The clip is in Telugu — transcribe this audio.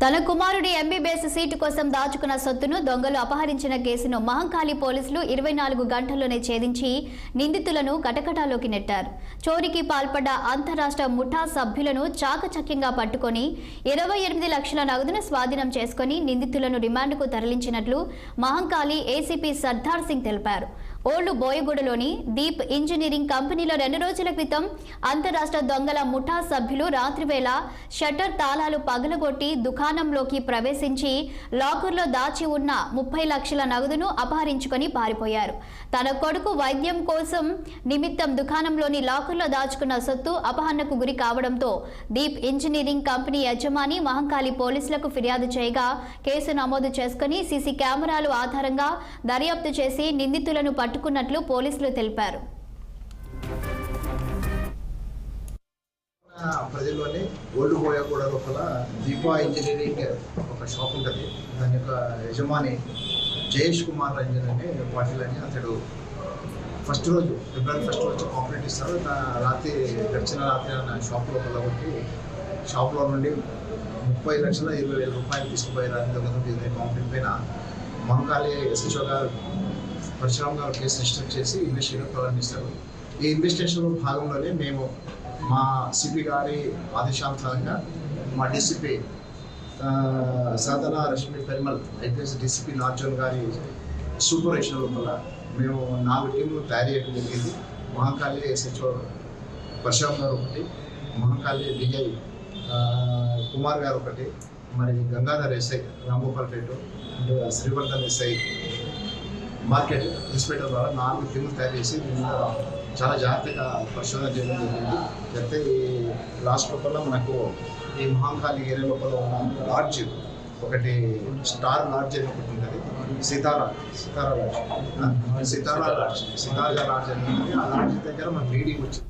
తన కుమారుడి ఎంబీబీఎస్ సీటు కోసం దాచుకున్న సొత్తును దొంగలు అపహరించిన కేసును మహంకాళి పోలీసులు 24 గంటల్లోనే ఛేదించి నిందితులను కటకటాలోకి నెట్టారు. చోరీకి పాల్పడ్డ అంతరాష్ట్ర ముఠా సభ్యులను చాకచక్యంగా పట్టుకొని 28 లక్షల నగదును స్వాధీనం చేసుకుని నిందితులను రిమాండ్కు తరలించినట్లు మహంకాళి ఏసీపీ సర్దార్ సింగ్ తెలిపారు. ఓల్డ్ బోయగూడలోని దీప్ ఇంజనీరింగ్ కంపెనీలో 2 రోజుల క్రితం అంతరాష్ట్ర దొంగల ముఠా సభ్యులు రాత్రివేళ షట్టర్ తాళాలు పగలగొట్టి దుకాణంలోకి ప్రవేశించి లాకర్లో దాచి ఉన్న 30 లక్షల నగదును అపహరించుకొని పారిపోయారు. తన కొడుకు వైద్యం కోసం నిమిత్తం దుకాణంలోని లాకర్లో దాచుకున్న సొత్తు అపహరణకు గురి కావడంతో దీప్ ఇంజనీరింగ్ కంపెనీ యజమాని మహంకాళి పోలీసులకు ఫిర్యాదు చేయగా కేసు నమోదు చేసుకుని సీసీ కెమెరాలు ఆధారంగా దర్యాప్తు చేసి నిందితులను పట్టుకున్నట్లు పోలీసులు తెలిపారు. ప్రజల్లోనే ఓల్డ్ బోయగూడ లోపల దీపా ఇంజనీరింగ్ ఒక షాప్ ఉంటుంది. దాని యొక్క యజమాని జయేష్ కుమార్ రంజన్ అనే పాటిల్ అని అతడు ఫస్ట్ రోజు ఫిబ్రవరి 1 రోజు కాంప్లైంట్ ఇస్తారు. గడిచిన రాత్రి నా షాప్ లోపల కొట్టి షాప్లో నుండి 30,20,000 రూపాయలు తీసుకుపోయారు. అందుకని కాంప్లైంట్ పైన మహంకాళి ఎస్హెచ్ఓ గారు పరశురామ్ గారు కేసు రిజిస్టర్ చేసి ఇన్వెస్టిగేషన్ ప్రారంభిస్తారు. ఈ ఇన్వెస్టిగేషన్లో భాగంలోనే మేము మా సిపి గారి ఆదేశానుసారంగా మా డీసీపీ సాధన రష్మి పెరిమల్ ఐపీఎస్ డీసీపీ నార్జోన్ గారి సూపర్విజన్ లోపల మేము 4 టీంలు తయారు చేయడం జరిగింది. మహంకాళి ఎస్హెచ్ఓ పరశురామ్ గారు ఒకటి, మహంకాళి డిఐ కుమార్ గారు ఒకటి, మరి Gangadhar SI Ramgopalpet and Srivardhan SI market inspector ద్వారా 4 టీంలు తయారు చేసి దీనిలో చాలా జాగ్రత్తగా పరిశోధన చేయడం జరిగింది. అయితే ఈ లాస్ట్ లోపల మనకు ఈ మహంకాళి ఏరియా లోపల ఉన్న లాడ్జ్ ఒకటి స్టార్ లాడ్జ్ అని ఒకటి ఉంటుంది. సితారా లాడ్జ్ అని ఉంటుంది. ఆ లాడ్జ్ దగ్గర మన మీటింగ్ వచ్చింది.